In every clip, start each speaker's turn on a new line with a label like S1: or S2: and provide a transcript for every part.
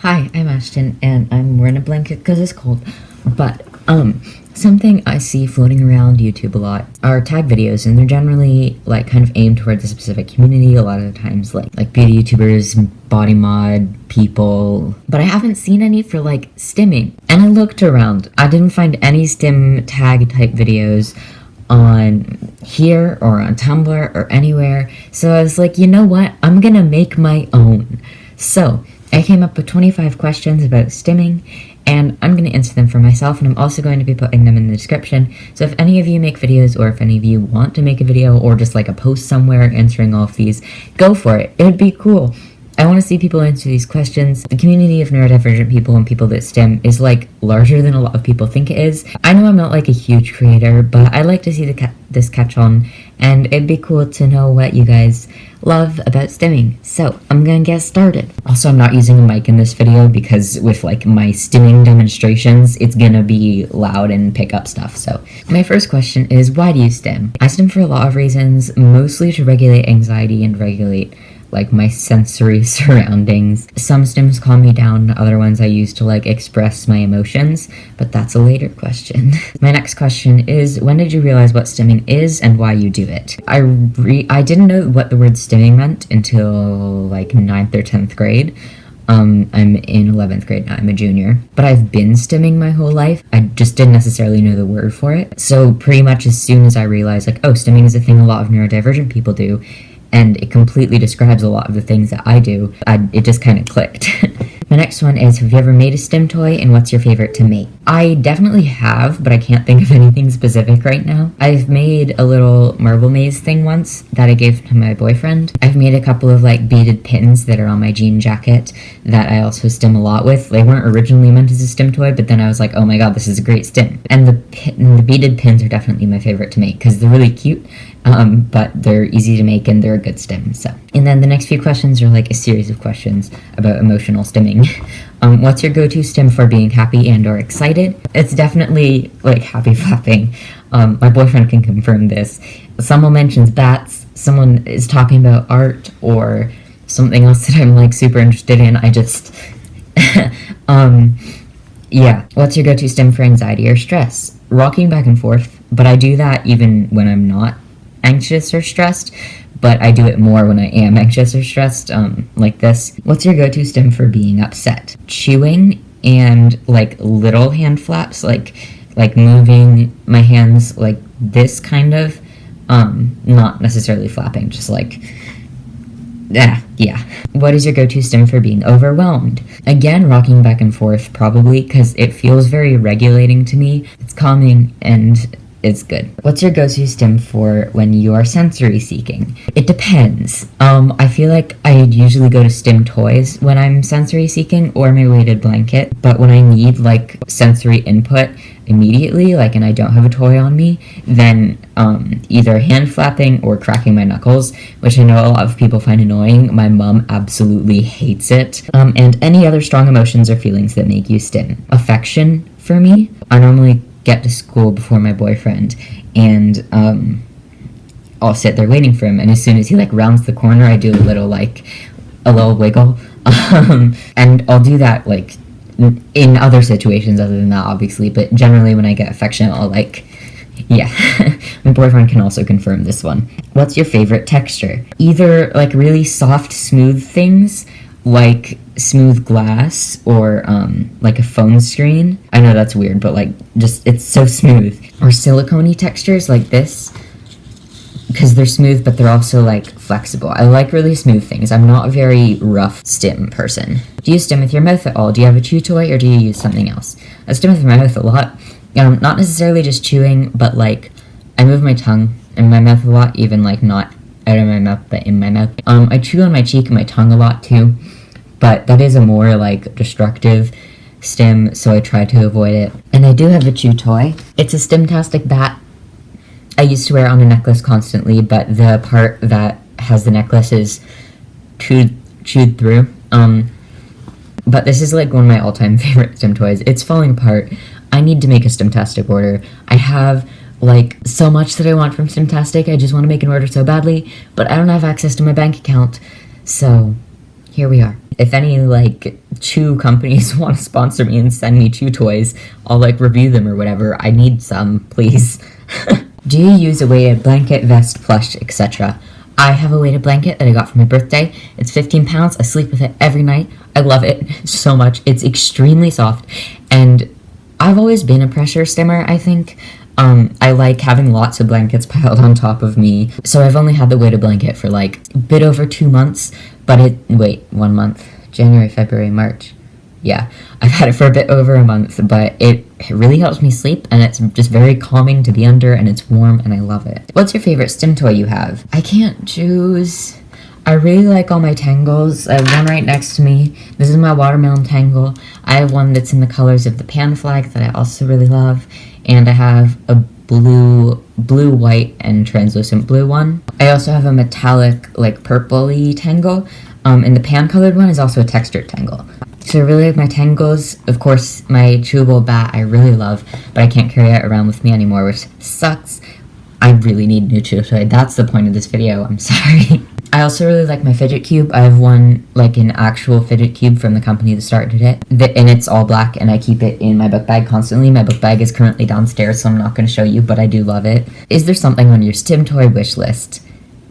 S1: Hi, I'm Ashton, and I'm wearing a blanket because it's cold. But, something I see floating around YouTube a lot are tag videos, and they're generally, like, kind of aimed towards a specific community, a lot of the times, like beauty YouTubers, body mod people. But I haven't seen any for, like, stimming. And I looked around. I didn't find any stim tag type videos on here or on Tumblr or anywhere. So I was like, you know what? I'm gonna make my own. So I came up with 25 questions about stimming, and I'm going to answer them for myself, and I'm also going to be putting them in the description. So if any of you make videos, or if any of you want to make a video, or just like a post somewhere answering all of these, go for it. It would be cool. I want to see people answer these questions. The community of neurodivergent people and people that stim is like larger than a lot of people think it is. I know I'm not like a huge creator, but I like to see this catch on, and it'd be cool to know what you guys love about stimming. So I'm gonna get started. Also, I'm not using a mic in this video because with like my stimming demonstrations, it's gonna be loud and pick up stuff. So my first question is, why do you stim? I stim for a lot of reasons, mostly to regulate anxiety and regulate like my sensory surroundings. Some stims calm me down, other ones I use to like express my emotions, but that's a later question. My next question is, when did you realize what stimming is and why you do it? I didn't know what the word stimming meant until like 9th or 10th grade. I'm in 11th grade now, I'm a junior, but I've been stimming my whole life. I just didn't necessarily know the word for it. So pretty much as soon as I realized like, oh, stimming is a thing a lot of neurodivergent people do, and it completely describes a lot of the things that I do, it just kind of clicked. My next one is, have you ever made a stim toy, and what's your favorite to make? I definitely have, but I can't think of anything specific right now. I've made a little marble maze thing once that I gave to my boyfriend. I've made a couple of like beaded pins that are on my jean jacket that I also stim a lot with. They weren't originally meant as a stim toy, but then I was like, oh my god, this is a great stim. And the beaded pins are definitely my favorite to make because they're really cute. But they're easy to make and they're a good stim. So, and then the next few questions are like a series of questions about emotional stimming. What's your go-to stim for being happy and or excited? It's definitely like happy flapping. My boyfriend can confirm this. Someone mentions bats, someone is talking about art or something else that I'm like super interested in. I just, yeah. What's your go-to stim for anxiety or stress? Rocking back and forth, but I do that even when I'm not anxious or stressed, but I do it more when I am anxious or stressed, like this. What's your go-to stim for being upset? Chewing and like little hand flaps, like moving my hands like this kind of, not necessarily flapping, just like, yeah. What is your go-to stim for being overwhelmed? Again, rocking back and forth probably, because it feels very regulating to me. It's calming and it's good. What's your go-to stim for when you are sensory seeking? It depends. I feel like I usually go to stim toys when I'm sensory seeking or my weighted blanket, but when I need like sensory input immediately, like, and I don't have a toy on me, then either hand flapping or cracking my knuckles, which I know a lot of people find annoying. My mom absolutely hates it. And any other strong emotions or feelings that make you stim. Affection for me. I normally get to school before my boyfriend, and I'll sit there waiting for him, and as soon as he like rounds the corner, I do a little wiggle, and I'll do that like in other situations other than that, obviously, but generally when I get affectionate, I'll like, yeah. My boyfriend can also confirm this one. What's your favorite texture? Either like really soft, smooth things, like smooth glass, or like a phone screen. I know that's weird, but like just it's so smooth. Or silicone-y textures like this, because they're smooth but they're also like flexible. I like really smooth things. I'm not a very rough stim person. Do you stim with your mouth at all? Do you have a chew toy or do you use something else? I stim with my mouth a lot. Not necessarily just chewing, but like I move my tongue in my mouth a lot, even like not out of my mouth but in my mouth. I chew on my cheek and my tongue a lot too, but that is a more like destructive stim, so I try to avoid it. And I do have a chew toy. It's a Stimtastic bat. I used to wear it on a necklace constantly, but the part that has the necklace is chewed through. But this is like one of my all-time favorite stim toys. It's falling apart. I need to make a Stimtastic order. I have like so much that I want from Stimtastic. I just want to make an order so badly, but I don't have access to my bank account, so here we are. If any, like, chew companies want to sponsor me and send me chew toys, I'll, like, review them or whatever. I need some, please. Do you use a weighted blanket, vest, plush, etc.? I have a weighted blanket that I got for my birthday. It's 15 pounds. I sleep with it every night. I love it so much. It's extremely soft. And I've always been a pressure stimmer, I think. I like having lots of blankets piled on top of me. So I've only had the weighted blanket for like a bit over 2 months. But 1 month. January, February, March. Yeah, I've had it for a bit over a month, but it really helps me sleep, and it's just very calming to be under, and it's warm, and I love it. What's your favorite stim toy you have? I can't choose. I really like all my tangles. I have one right next to me. This is my watermelon tangle. I have one that's in the colors of the pan flag that I also really love, and I have a blue, white, and translucent blue one. I also have a metallic, like, purple-y tangle, and the pan-colored one is also a textured tangle. So I really like my tangles. Of course, my chewable bat I really love, but I can't carry it around with me anymore, which sucks. I really need a new chew toy. That's the point of this video. I'm sorry. I also really like my fidget cube. I have one, like an actual fidget cube from the company that started it, and it's all black, and I keep it in my book bag constantly. My book bag is currently downstairs, so I'm not going to show you, but I do love it. Is there something on your stim toy wish list?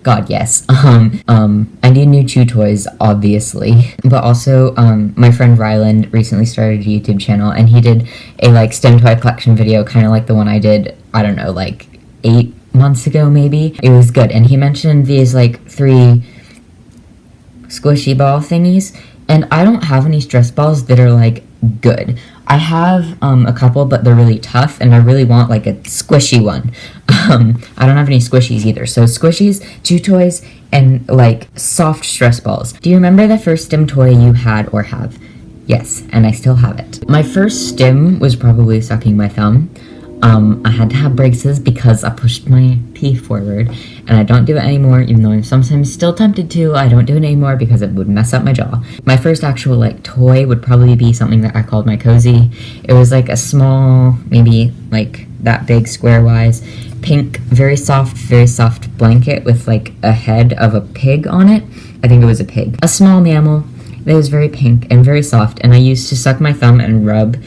S1: God, yes. I need new chew toys, obviously. But also, my friend Ryland recently started a YouTube channel, and he did a, like, stim toy collection video, kind of like the one I did, I don't know, like, 8 months ago, maybe. It was good, and he mentioned these, like, 3 squishy ball thingies, and I don't have any stress balls that are, like, good. I have a couple, but they're really tough, and I really want, like, a squishy one. I don't have any squishies either. So squishies, chew toys, and, like, soft stress balls. Do you remember the first stim toy you had or have? Yes, and I still have it. My first stim was probably sucking my thumb. I had to have braces because I pushed my teeth forward, and I don't do it anymore, even though I'm sometimes still tempted to. I don't do it anymore because it would mess up my jaw. My first actual, like, toy would probably be something that I called my cozy. It was, like, a small, maybe, like, that big square-wise, pink, very soft blanket with, like, a head of a pig on it. I think it was a pig. A small mammal that was very pink and very soft, and I used to suck my thumb and rub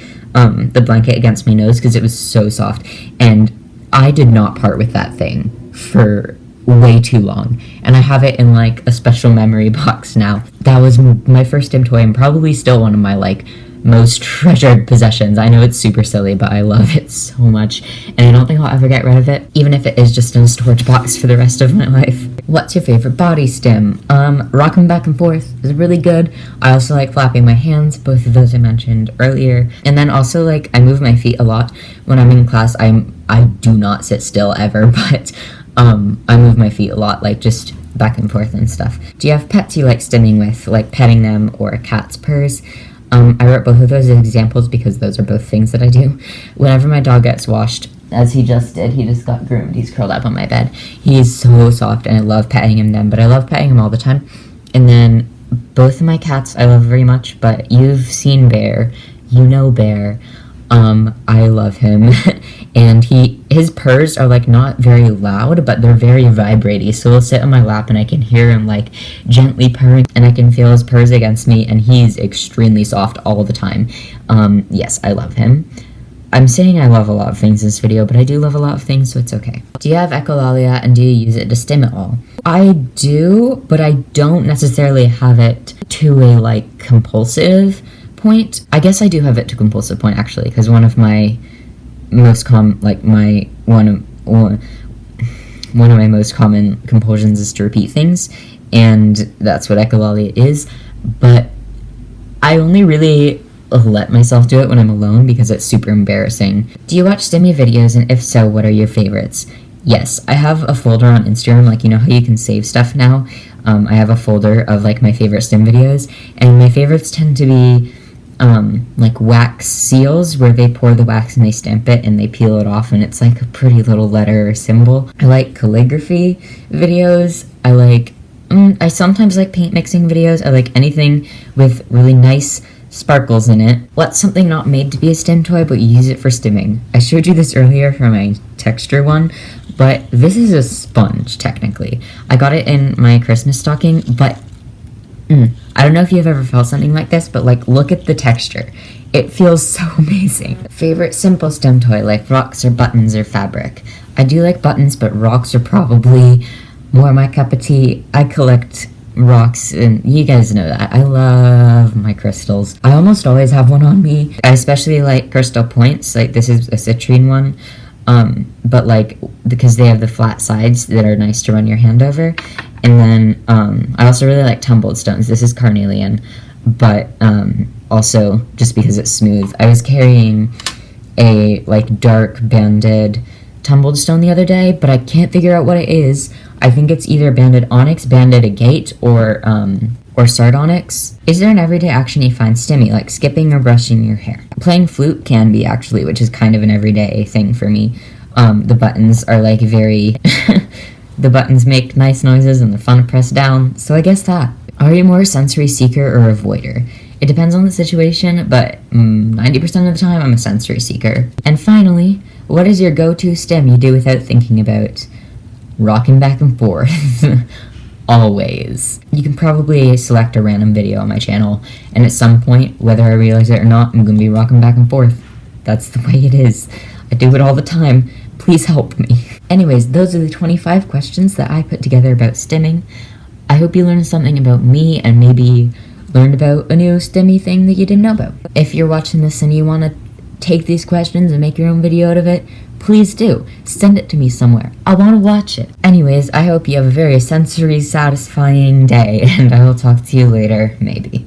S1: the blanket against my nose because it was so soft, and I did not part with that thing for way too long, and I have it in, like, a special memory box now. That was my first stim toy, and probably still one of my, like, most treasured possessions. I know it's super silly, but I love it so much, and I don't think I'll ever get rid of it, even if it is just in a storage box for the rest of my life. What's your favorite body stim? Rocking back and forth is really good. I also like flapping my hands, both of those I mentioned earlier. And then also, like, I move my feet a lot. When I'm in class, I do not sit still ever, but I move my feet a lot, like, just back and forth and stuff. Do you have pets you like stimming with, like petting them or a cat's purrs? I wrote both of those as examples because those are both things that I do. Whenever my dog gets washed, as he just did, he just got groomed, he's curled up on my bed. He's so soft, and I love petting him then, but I love petting him all the time. And then both of my cats I love very much, but you've seen Bear, you know Bear. I love him, and his purrs are, like, not very loud, but they're very vibraty, so he'll sit on my lap, and I can hear him, like, gently purring, and I can feel his purrs against me, and he's extremely soft all the time. Yes, I love him. I'm saying I love a lot of things in this video, but I do love a lot of things, so it's okay. Do you have echolalia, and do you use it to stim at all? I do, but I don't necessarily have it to a, like, compulsive point. I guess I do have it to compulsive point, actually, because one of my most common, like, one of my most common compulsions is to repeat things, and that's what echolalia is, but I only really let myself do it when I'm alone because it's super embarrassing. Do you watch stimmy videos, and if so, what are your favorites? Yes, I have a folder on Instagram, like, you know how you can save stuff now? I have a folder of, like, my favorite stim videos, and my favorites tend to be like wax seals, where they pour the wax and they stamp it and they peel it off, and it's like a pretty little letter or symbol. I like calligraphy videos. I sometimes like paint mixing videos. I like anything with really nice sparkles in it. What's something not made to be a stim toy, but you use it for stimming? I showed you this earlier for my texture one, but this is a sponge, technically. I got it in my Christmas stocking, but I don't know if you've ever felt something like this, but like, look at the texture. It feels so amazing. Favorite simple stem toy, like rocks or buttons or fabric. I do like buttons, but rocks are probably more my cup of tea. I collect rocks, and you guys know that. I love my crystals. I almost always have one on me. I especially like crystal points, like this is a citrine one. But like, because they have the flat sides that are nice to run your hand over. And then, I also really like tumbled stones. This is carnelian, but, also just because it's smooth. I was carrying a, like, dark banded tumbled stone the other day, but I can't figure out what it is. I think it's either banded onyx, banded agate, or sardonyx. Is there an everyday action you find stimmy, like skipping or brushing your hair? Playing flute can be, actually, which is kind of an everyday thing for me. The buttons are, like, very... the buttons make nice noises and they're fun to press down, so I guess that. Are you more a sensory seeker or avoider? It depends on the situation, but 90% of the time I'm a sensory seeker. And finally, what is your go-to stim you do without thinking about? Rocking back and forth. Always. You can probably select a random video on my channel, and at some point, whether I realize it or not, I'm gonna be rocking back and forth. That's the way it is. I do it all the time. Please help me. Anyways, those are the 25 questions that I put together about stimming. I hope you learned something about me and maybe learned about a new stimmy thing that you didn't know about. If you're watching this and you want to take these questions and make your own video out of it, please do. Send it to me somewhere. I want to watch it. Anyways, I hope you have a very sensory satisfying day, and I will talk to you later, maybe.